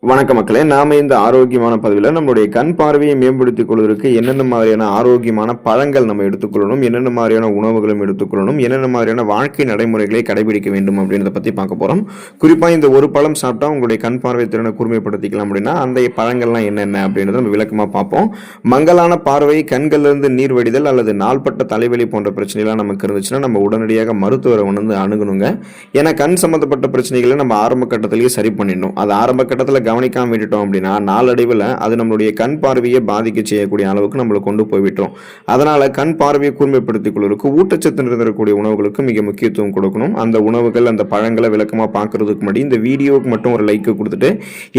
வணக்க மக்களே, நாம இந்த ஆரோக்கியமான பதிவில் நம்மளுடைய கண் பார்வையை மேம்படுத்திக் கொள்வதற்கு என்னென்ன மாதிரியான ஆரோக்கியமான பழங்கள் நம்ம எடுத்துக்கொள்ளணும், என்னென்ன மாதிரியான உணவுகளும் எடுத்துக்கொள்ளணும், என்னென்ன மாதிரியான வாழ்க்கை நடைமுறைகளை கடைபிடிக்க வேண்டும் அப்படின்றத பத்தி பார்க்க போறோம். குறிப்பா இந்த ஒரு பழம் சாப்பிட்டா உங்களுடைய கண் பார்வை திறனை கூர்மைப்படுத்திக்கலாம் அப்படின்னா அந்த பழங்கள்லாம் என்னென்ன அப்படின்றத நம்ம விளக்கமா பார்ப்போம். மங்கலான பார்வை, கண்களிலிருந்து நீர் வடிதல் அல்லது நாள்பட்ட தலைவலி போன்ற பிரச்சனைலாம் நமக்கு இருந்துச்சுன்னா நம்ம உடனடியாக மருத்துவரை வந்து அணுகணுங்க. ஏன்னா கண் சம்பந்தப்பட்ட பிரச்சனைகளை நம்ம ஆரம்ப கட்டத்திலேயே சரி பண்ணிடணும். அது ஆரம்ப கட்டத்தில் கவனிக்காம விட்டுட்டோம் அப்படின்னா நாளடைவில் அது நம்மளுடைய கண் பார்வையை பாதிக்க செய்யக்கூடிய அளவுக்கு நம்மளை கொண்டு போய் விட்டுரும். அதனால கண் பார்வையை கூர்மைப்படுத்திக் கொள்வதற்கு ஊட்டச்சத்து நிறைந்தக்கூடிய உணவுகளுக்கு மிக முக்கியத்துவம் கொடுக்கணும். அந்த உணவுகள், அந்த பழங்களை விளக்கமா பார்க்கறதுக்கு முன்னாடி இந்த வீடியோவுக்கு மட்டும் ஒரு லைக் கொடுத்துட்டு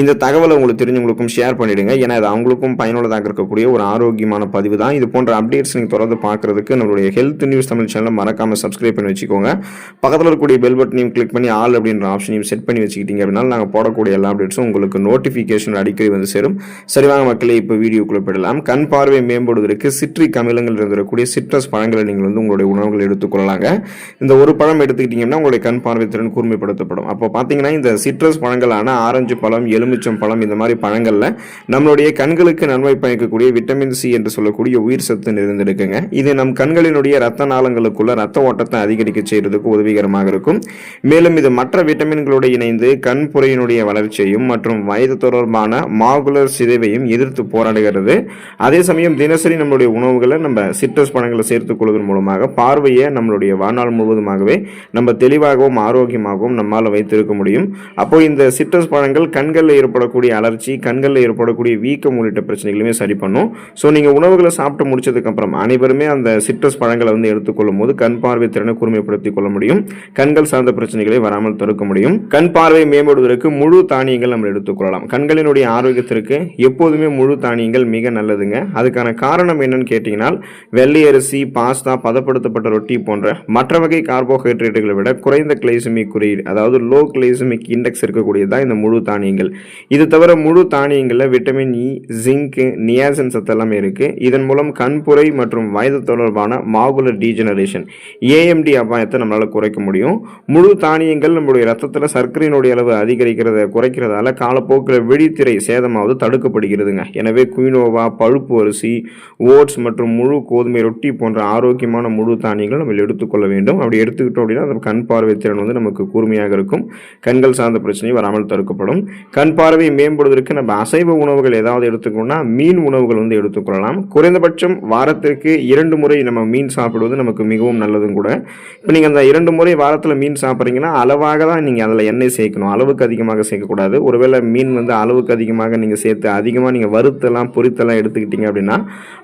இந்த தகவலை உங்களுக்கு தெரிஞ்சவங்களுக்கும் ஷேர் பண்ணிடுங்க. ஏன்னா அது அவங்களுக்கும் பயனுள்ளதாக இருக்கக்கூடிய ஒரு ஆரோக்கியமான பதிவு தான். இது போன்ற அப்டேட்ஸ் நீங்க தொடர்ந்து பார்க்கறதுக்கு நம்மளுடைய ஹெல்த் நியூஸ் தமிழ் சேனலை மறக்காம சப்ஸ்கிரைப் பண்ணி வச்சுக்கோங்க. பக்கத்தில் இருக்கக்கூடிய பெல் பட்டனையும் கிளிக் பண்ணி ஆல் அப்படின்ற ஆப்ஷனையும் செட் பண்ணி வச்சுக்கிட்டீங்க அப்படின்னா நாங்கள் போடக்கூடிய எல்லா அப்டேட்ஸும் உங்களுக்கு நோட்டிபிகேஷன் அடிக்கடி வந்து சேரும். சரிவாங்க மக்களே, இப்போ வீடியோக்குள்ள போயிடலாம். கண் பார்வை மேம்படுவதற்கு சிட்ரிக் அமிலங்கள் இருக்கக்கூடிய சிட்ரஸ் பழங்களை நீங்கள் வந்து உங்களுடைய உணவுகள் எடுத்துக்கொள்ளலாங்க. இந்த ஒரு பழம் எடுத்துக்கிட்டீங்கன்னா உங்களுடைய கண் பார்வை திறன் கூர்மைப்படுத்தப்படும். அப்போ பார்த்தீங்கன்னா இந்த சிட்ரஸ் பழங்களான ஆரஞ்சு பழம், எலுமிச்சம் பழம், இந்த மாதிரி பழங்கள்ல நம்மளுடைய கண்களுக்கு நன்மை பயக்கக்கூடிய விட்டமின் சி என்று சொல்லக்கூடிய உயிர் சத்து நிறைந்திருக்குங்க. இது நம் கண்களினுடைய ரத்த நாளங்களுக்குள்ள ரத்த ஓட்டத்தை அதிகரிக்க செய்யறதுக்கு உதவிகரமாக இருக்கும். மேலும் இது மற்ற விட்டமின்களோடு இணைந்து கண் புரையினுடைய வளர்ச்சியையும் மற்றும் வயது தொடர்பான மாகுலர் சிதைவையும் எதிர்த்து போராடுகிறது. அதே சமயம் தினசரி நம்மளுடைய உணவுகளை நம்ம சிட்ரஸ் பழங்களை சேர்த்துக் கொள்வதன் மூலமாக பார்வையை நம்மளுடைய வாழ்நாள் முழுவதுமாகவே நம்ம தெளிவாகவும் ஆரோக்கியமாகவும் நம்மால் வைத்திருக்க முடியும். அப்போ இந்த சிட்ரஸ் பழங்கள் கண்களில் ஏற்படக்கூடிய அலர்ச்சி, கண்களில் ஏற்படக்கூடிய வீக்கம் உள்ளிட்ட பிரச்சனைகளுமே சரி பண்ணும். ஸோ நீங்கள் உணவுகளை சாப்பிட்டு முடிச்சதுக்கு அப்புறம் அனைவருமே அந்த சிட்ரஸ் பழங்களை வந்து எடுத்துக்கொள்ளும் போது கண் பார்வை திறனை கூர்மைப்படுத்திக் கொள்ள முடியும். கண்கள் சார்ந்த பிரச்சனைகளை வராமல் தடுக்க முடியும். கண் பார்வை மேம்படுவதற்கு முழு தானியங்கள் நம்ம எடுத்துக்கொள்ளலாம். கண்களினுடைய ஆரோக்கியத்திற்கு எப்போதுமே முழு தானியங்கள் மிக நல்லதுங்க. அதுக்கான காரணம் என்னன்னு கேட்டீங்கன்னா வெள்ளை அரிசி, பாஸ்தா, பதப்படுத்தப்பட்ட ரொட்டி போன்ற மற்ற வகை கார்போஹைட்ரேட்டுகளை விட குறைந்த கிளைசமிக் குறியீடு, அதாவது லோ கிளைசமிக் இண்டெக்ஸ் இருக்கக்கூடியதான் இந்த முழு தானியங்கள். இது தவிர முழு தானியங்களில் விட்டமின் இ, ஜிங்க், நியாசின் சத்து எல்லாமே இருக்கு. இதன் மூலம் கண்புரை மற்றும் வயது தொடர்பான மாகுலர் டீஜெனரேஷன், ஏஎம்டி அபாயத்தை நம்மளால குறைக்க முடியும். முழு தானியங்கள் நம்மளுடைய ரத்தத்தில் சர்க்கரையினுடைய அளவு அதிகரிக்கிறத குறைக்கிறதால காலப்போக்கில் விழித்திரை சேதமாவது தடுக்கப்படுகிறதுங்க. எனவே குயினோவா, பழுப்பு அரிசி, ஓட்ஸ் மற்றும் முழு கோதுமை ரொட்டி போன்ற ஆரோக்கியமான முழு தானியங்கள் நம்ம எடுத்துக்கொள்ள வேண்டும். அப்படி எடுத்துக்கிட்டோம் அப்படின்னா அந்த கண் பார்வை திறன் வந்து நமக்கு கூர்மையாக இருக்கும். கண்கள் சார்ந்த பிரச்சனை வராமல் தடுக்கப்படும். கண் பார்வை மேம்படுவதற்கு நம்ம அசைவ உணவுகள் ஏதாவது எடுத்துக்கணும்னா மீன் உணவுகள் வந்து எடுத்துக்கொள்ளலாம். குறைந்தபட்சம் வாரத்திற்கு 2 முறை நம்ம மீன் சாப்பிடுவது நமக்கு மிகவும் நல்லதும் கூட. இப்போ நீங்கள் அந்த 2 முறை வாரத்தில் மீன் சாப்பிட்றீங்கன்னா அளவாக தான் நீங்கள் அதில் எண்ணெய் சேர்க்கணும். அளவுக்கு அதிகமாக சேர்க்கக்கூடாது. ஒருவேளை மீன் வந்து அளவுக்கு அதிகமாக நீங்கள் சேர்த்து அதிகமாக நீங்கள் வறுத்தெல்லாம் பொரித்தெல்லாம் எடுத்துக்கிட்டீங்க அப்படின்னா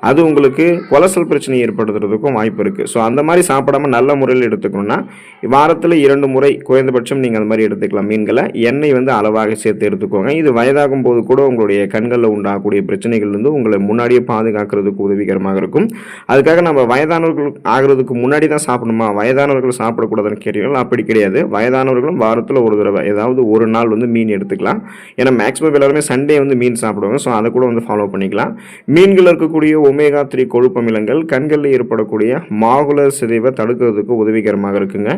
அது உங்களுக்கு கொலஸ்ட்ரால் பிரச்சனை ஏற்படுத்துறதுக்கும் வாய்ப்பு இருக்குது. ஸோ அந்த மாதிரி சாப்பிடாம நல்ல முறையில் எடுத்துக்கணும்னா வாரத்தில் 2 முறை குறைந்தபட்சம் நீங்கள் அந்த மாதிரி எடுத்துக்கலாம். மீன்களை எண்ணெய் வந்து அளவாக சேர்த்து எடுத்துக்கோங்க. இது வயதாகும் போது கூட உங்களுடைய கண்களில் உண்டாகக்கூடிய பிரச்சனைகள் வந்து உங்களை முன்னாடியே பாதுகாக்கிறதுக்கு உதவிகரமாக இருக்கும். அதுக்காக நம்ம வயதானவர்கள் ஆகிறதுக்கு முன்னாடி தான் சாப்பிடணுமா, வயதானவர்கள் சாப்பிடக்கூடாதுன்னு கேட்டீங்கன்னா அப்படி கிடையாது. வயதானவர்களும் வாரத்தில் ஒரு தடவை ஏதாவது ஒரு நாள் வந்து மீன் எடுத்துக்கலாம். ஏன்னா மேக்ஸிமம் எல்லாருமே சண்டே வந்து மீன் சாப்பிடுவாங்க. ஸோ அதை கூட வந்து ஃபாலோ பண்ணிக்கலாம். மீன்கள் இருக்கக்கூடிய ஒமேகா 3 கொழுப்பமிலங்கள் கண்களில் ஏற்படக்கூடிய மாகுலர் சிதைவை தடுக்கிறதுக்கு உதவிகரமாக இருக்குங்க.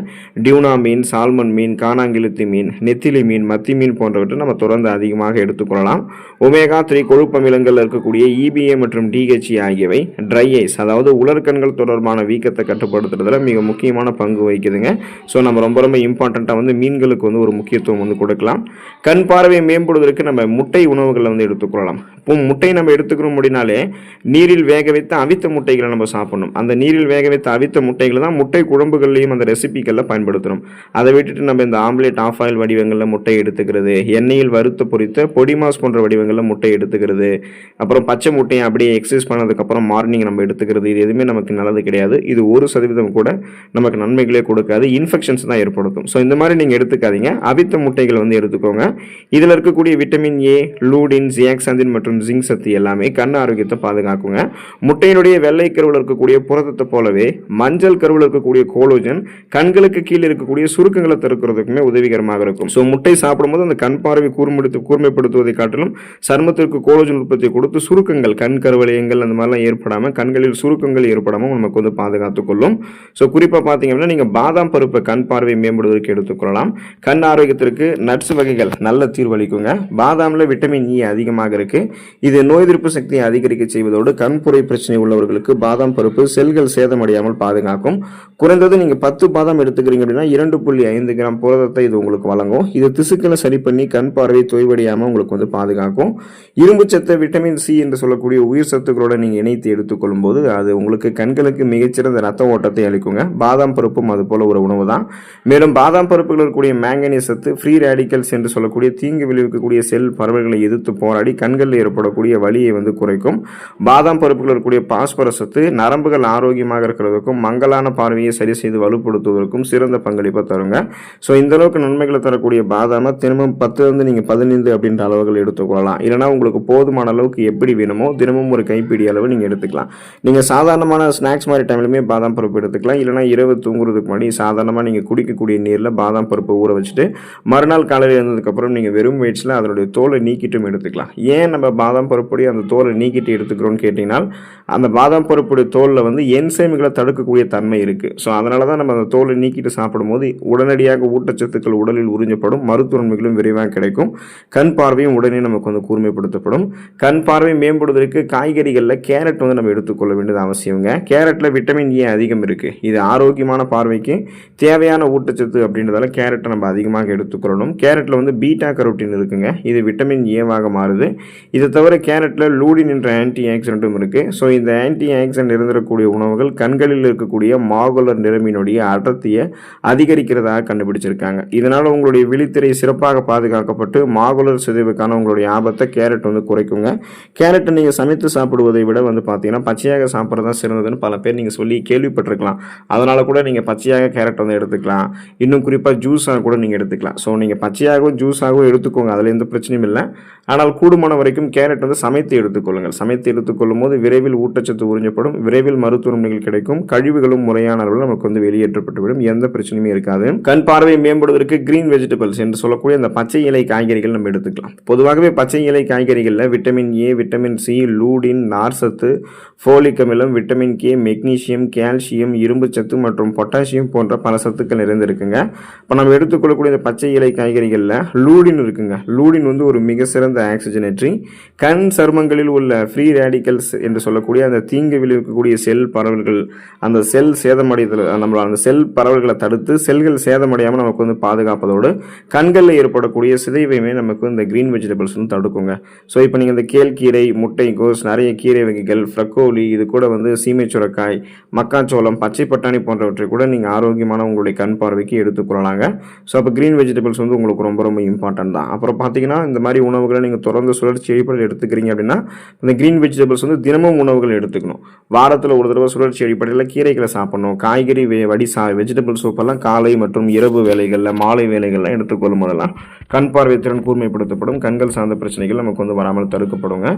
டியூனா மீன், சால்மன் மீன், காணாங்கிழுத்தி மீன், நெத்திலி மீன், மத்தி மீன் போன்றவற்றை நம்ம தொடர்ந்து அதிகமாக எடுத்துக்கொள்ளலாம். ஒமேகா 3 கொழுப்பமிலங்கள் இருக்கக்கூடிய EPA மற்றும் DHA ஆகியவை ட்ரை ஐஸ், அதாவது உலர்கண்கள் தொடர்பான வீக்கத்தை கட்டுப்படுத்துறதுல மிக முக்கியமான பங்கு வகிக்குதுங்க. ஸோ நம்ம ரொம்ப ரொம்ப இம்பார்ட்டண்ட்டாக வந்து மீன்களுக்கு வந்து ஒரு முக்கியத்துவம் வந்து கொடுக்கலாம். கண் பார்வை மேம்படுவதற்கு நம்ம முட்டை உணவுகளை வந்து எடுத்துக்கொள்ளலாம். இப்போ முட்டை நம்ம எடுத்துக்கிறோம் அப்படின்னாலே நீரில் வேக வைத்த அவித்த முட்டைகளை நம்ம சாப்பிடணும். அந்த நீரில் வேக வைத்த அவித்த முட்டைகளை தான் முட்டை குழம்புகள்லையும் அந்த ரெசிபிகளில் பயன்படுத்தணும். அதை விட்டுட்டு நம்ம இந்த ஆம்லேட், ஆஃப் ஆயில் வடிவங்களில் முட்டை எடுத்துக்கிறது, எண்ணெயில் வறுத்து பொரித்த பொடிமாஸ் போன்ற வடிவங்களில் முட்டை எடுத்துக்கிறது, அப்புறம் பச்சை முட்டையை அப்படியே எக்ஸசைஸ் பண்ணதுக்கப்புறம் மார்னிங் நம்ம எடுத்துக்கிறது, இது எதுவுமே நமக்கு நல்லது கிடையாது. இது 1% கூட நமக்கு நன்மைகளே கொடுக்காது, இன்ஃபெக்ஷன்ஸ் தான் ஏற்படுத்தும். ஸோ இந்த மாதிரி நீங்கள் எடுத்துக்காதீங்க. அவித்த முட்டைகள் வந்து எடுத்துக்கோங்க. இதில் இருக்கக்கூடிய விட்டமின் ஏ, லூடின், ஜியாக்சாந்தின் மற்றும் ஜிங்க் சத்து எல்லாமே கண் ஆரோக்கியத்தை பாதுகாக்குங்க. முட்டையினுடைய வெள்ளை கருவில் இருக்கக்கூடிய புரதத்தை போலவே மஞ்சள் கருவில் இருக்கக்கூடிய கோலோஜன் கண்களுக்கு கீழே இருக்கக்கூடிய சுருக்கங்களை தடுக்கிறதுக்குமே உதவிகரமாக இருக்கும். ஸோ முட்டை சாப்பிடும்போது அந்த கண் பார்வை கூர்மைப்படுத்துவதை காட்டிலும் சருமத்திற்கு கோலோஜன் உற்பத்தி கொடுத்து சுருக்கங்கள், கண் கருவளையங்கள் அந்த மாதிரிலாம் ஏற்படாமல், கண்களில் சுருக்கங்கள் ஏற்படாமல் நமக்கு வந்து பாதுகாத்துக் கொள்ளும். ஸோ குறிப்பாக பார்த்தீங்க அப்படின்னா நீங்கள் பாதாம் பருப்பை கண் பார்வை மேம்படுவதற்கு எடுத்துக்கொள்ளலாம். கண் ஆரோக்கியத்திற்கு நட்ஸ் வகைகள் நல்ல தீர்வளிக்குங்க. எடுத்துக்கொள்ளுங்க. பாதாமில் விட்டமின் இ அதிகமாக இருக்குது. இது நோய் எதிர்ப்பு சக்தியை அதிகரிக்க செய்வதோடு கண்புரை பிரச்சனை உள்ளவர்களுக்கு பாதாம் பருப்பு செல்கள் சேதமடையாமல் பாதுகாக்கும். குறைந்தது நீங்கள் 10 பாதாம் எடுத்துக்கிறீங்க அப்படின்னா 2.5 கிராம் புரதத்தை இது உங்களுக்கு வழங்கும். இது திசுக்களை சரி பண்ணி கண் பார்வை தொய்வடையாமல் உங்களுக்கு வந்து பாதுகாக்கும். இரும்பு சத்து விட்டமின் சி என்று சொல்லக்கூடிய உயிர் சத்துக்களோட நீங்கள் இணைத்து எடுத்துக்கொள்ளும் போது அது உங்களுக்கு கண்களுக்கு மிகச்சிறந்த ரத்த ஓட்டத்தை அளிக்குங்க. பாதாம் பருப்பும் அது போல ஒரு உணவு தான். மேலும் பாதாம் பருப்புகள் இருக்கக்கூடிய மேங்கனீஸ் சத்து ஃப்ரீ ரேடிக்கல்ஸ் என்று சொல்லக்கூடிய தீங்கு விளைவிக்கக்கூடிய செல் பரவல்களை எதிர்த்து போராடி கண்களில் ஏற்படக்கூடிய வலியை வந்து குறைக்கும். பாதாம் பருப்புகள் இருக்கக்கூடிய பாஸ்பரஸ் சத்து நரம்புகள் ஆரோக்கியமாக இருக்கிறதுக்கும் மங்கலான பார்வையை சரி செய்து வலுப்படுத்துவதற்கும் சிறந்த பங்களிப்பை தருங்க. ஸோ இந்த அளவுக்கு நன்மைகளை தரக்கூடிய பாதாமை தினமும் 10 நீங்கள் 15 அப்படின்ற அளவுகள் எடுத்துக்கொள்ளலாம். இல்லைனா உங்களுக்கு போதுமான அளவுக்கு எப்படி வேணுமோ தினமும் ஒரு கைப்பிடி அளவு நீங்கள் எடுத்துக்கலாம். நீங்கள் சாதாரணமான ஸ்நாக்ஸ் மாதிரி டைம்லையுமே பாதாம் பருப்பு எடுத்துக்கலாம். இல்லைனா இரவு தூங்குறதுக்கு முன்னாடி சாதாரணமாக நீங்கள் குடிக்கக்கூடிய நீரில் பாதாம் பருப்பு ஊற வச்சுட்டு மறுநாள் காலையில் இருந்ததுக்கப்புறம் நீங்கள் வெறும் வயிற்றில் அதனுடைய தோலை நீக்கிட்டும் எடுத்துக்கலாம். ஏன் நம்ம பாதாம் பருப்புடைய அந்த தோலை நீக்கிட்டு எடுத்துக்கிறோன்னு கேட்டிங்கன்னா அந்த பாதாம் பருப்புடைய தோலில் வந்து என்சைம்களை தடுக்கக்கூடிய தன்மை இருக்குது. ஸோ அதனால தான் நம்ம அந்த தோலை நீக்கிட்டு சாப்பிடும்போது உடனடியாக ஊட்டச்சத்துக்கள் உடலில் உறிஞ்சப்படும், மருத்துவ நன்மைகளும் விரைவாக கிடைக்கும், கண் பார்வையும் உடனே நமக்கு வந்து கூர்மைப்படுத்தப்படும். கண் பார்வை மேம்படுவதற்கு காய்கறிகளில் கேரட் வந்து நம்ம எடுத்துக்கொள்ள வேண்டியது அவசியங்க. கேரட்டில் விட்டமின் ஏ அதிகம் இருக்குது. இது ஆரோக்கியமான பார்வைக்கு தேவையான ஊட்டச்சத்து அப்படின்றதால கேரட்டை நம்ம அதிகமாக எடுத்துக்கொள்ளணும். கேரட்டில் வந்து பீட்டா கரோட்டின் இருக்குங்க. இது விட்டமின் ஏவாக மாறுது. இதை தவிர கேரட்டில் லூடின் என்ற ஆன்டி ஆக்சிடென்ட்டும் இருக்குது. ஸோ இந்த ஆன்டி ஆக்சிடென்ட் இருந்திருக்கக்கூடிய உணவுகள் கண்களில் இருக்கக்கூடிய மாகுலர் நிறமினுடைய அடர்த்தியை அதிகரிக்கிறதாக கண்டுபிடிச்சிருக்காங்க. இதனால் உங்களுடைய விழித்திரை சிறப்பாக பாதுகாக்கப்பட்டு மாகுலர் சிதைவுக்கான உங்களுடைய ஆபத்தை கேரட் வந்து குறைக்குங்க. கேரட்டை நீங்கள் சமைத்து சாப்பிடுவதை விட வந்து பார்த்தீங்கன்னா பச்சையாக சாப்பிட்றது தான் சிறந்ததுன்னு பல பேர் நீங்கள் சொல்லி கேள்விப்பட்டிருக்கலாம். அதனால் கூட நீங்கள் பச்சையாக கேரட் வந்து எடுத்துக்கலாம். இன்னும் குறிப்பாக ஜூஸாக கூட நீங்கள் எடுத்துக்கலாம். ஸோ நீங்கள் பச்சையாகவும் ஜூஸாகவும் எடுத்துக்கோங்க, அதில் எந்த பிரச்சனையும் இல்லை. ஆனால் கூடுமான வரைக்கும் கேரட் வந்து சமைத்து எடுத்துக்கொள்ளுங்கள். சமைத்து எடுத்துக்கொள்ளும் போது விரைவில் ஊட்டச்சத்து உறிஞ்சப்படும், விரைவில் மருத்துவ நன்மைகள் கிடைக்கும், கழிவுகளும் முறையான அளவில் நமக்கு வந்து வெளியேற்றப்பட்டுவிடும், எந்த பிரச்சனையுமே இருக்காது. கண் பார்வை மேம்படுவதற்கு கிரீன் வெஜிடபிள்ஸ் என்று சொல்லக்கூடிய அந்த பச்சை இலை காய்கறிகள் நம்ம எடுத்துக்கலாம். பொதுவாகவே பச்சை இலை காய்கறிகளில் vitamin A, vitamin C, lutein, நார்சத்து, ஃபோலிக் அமிலம், விட்டமின் கே, மெக்னீசியம், கால்சியம், இரும்பு சத்து மற்றும் பொட்டாசியம் போன்ற பல சத்துக்கள் நிறைந்திருக்குங்க. இப்போ நம்ம எடுத்துக்கொள்ளக்கூடிய இந்த பச்சை இலை காய்கறிகளில் லூடின் இருக்குங்க. லூடின் வந்து ஒரு மிக சிறந்த ஆக்சிஜனேற்றி. கண் சருமங்களில் உள்ள ஃப்ரீ ரேடிக்கல்ஸ் என்று சொல்லக்கூடிய அந்த தீங்கு விளைவிக்கக்கூடிய செல் பரவல்கள், அந்த செல் சேதமடைதல், நம்ம அந்த செல் பரவல்களை தடுத்து செல்கள் சேதமடையாமல் நமக்கு வந்து பாதுகாப்பதோடு கண்களில் ஏற்படக்கூடிய சிதைவையுமே நமக்கு இந்த கிரீன் வெஜிடபிள்ஸ் வந்து தடுக்குங்க. ஸோ இப்போ நீங்கள் இந்த கேழ்கீரை, முட்டைகோஸ், நிறைய கீரை வகைகள், ஃப்ரக்கோலி, இது கூட வந்து சீமை சுரக்காய், மக்காச்சோளம், பச்சை பட்டாணி போன்றவற்றை கூட நீங்கள் ஆரோக்கியமான உங்களுடைய கண் பார்வைக்கு எடுத்துக்கொள்ளலாங்க. ஸோ அப்போ கிரீன் வெஜிடபிள்ஸ் வந்து உங்களுக்கு ரொம்ப ரொம்ப இம்பார்ட்டன்ட் தான். அப்புறம் பார்த்தீங்கன்னா இந்த மாதிரி உணவுகளை நீங்கள் தொடர்ந்து சுழற்சி அடிப்படையில் எடுத்துக்கிறீங்க அப்படின்னா இந்த கிரீன் வெஜிடபிள்ஸ் வந்து தினமும் உணவுகள் எடுத்துக்கணும். வாரத்தில் ஒரு தடவை சுழற்சி அடிப்படையில் கீரைகளை சாப்பிடணும். காய்கறி வெஜிடபிள் சூப்பெல்லாம் காலை மற்றும் இரவு வேலைகளில், மாலை வேலைகளில் எடுத்துக்கொள்ளும் போதெல்லாம் கண் பார்வை திறன் கூர்மைப்படுத்தப்படும், கண்கள் சார்ந்த பிரச்சனைகள் நமக்கு வந்து வராமல் தடுக்கப்படுங்க.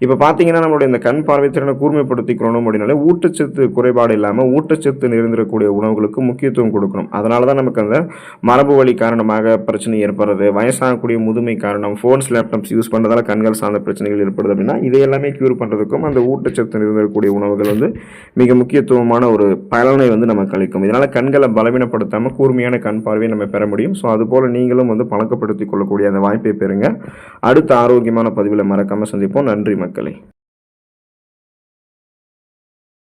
இப்போ பார்த்தீங்கன்னா நம்மளுடைய இந்த கண் பார்வை திறனை கூர்மைப்படுத்திக்கணும் அப்படின்னாலே ஊட்டச்சத்து குறைபாடு இல்லாமல் ஊட்டச்சத்து நிறைந்திருக்கக்கூடிய உணவுகளுக்கு முக்கியத்துவம் கொடுக்கணும். அதனால தான் நமக்கு அந்த மரபு வழி காரணமாக பிரச்சனை ஏற்படுறது, வயசாகக்கூடிய முதுமை காரணம், ஃபோன்ஸ் லேப்டாப்ஸ் யூஸ் பண்ணுறதால கண்கள் சார்ந்த பிரச்சனைகள் ஏற்படுது அப்படின்னா இதை எல்லாமே க்யூர் பண்ணுறதுக்கும் அந்த ஊட்டச்சத்து நிறைந்திருக்கக்கூடிய உணவுகள் வந்து மிக முக்கியத்துவமான ஒரு பலனை வந்து நமக்கு அளிக்கும். இதனால் கண்களை பலவீனப்படுத்தாமல் கூர்மையான கண் பார்வையை நம்ம பெற முடியும். ஸோ அதுபோல் நீங்களும் வந்து பழக்கப்படுத்திக் கொள்ளக்கூடிய அந்த வாய்ப்பை பெறுங்க. அடுத்த ஆரோக்கியமான பதிவில் மறக்காமல் சந்திப்போம். நன்றி மக்களே.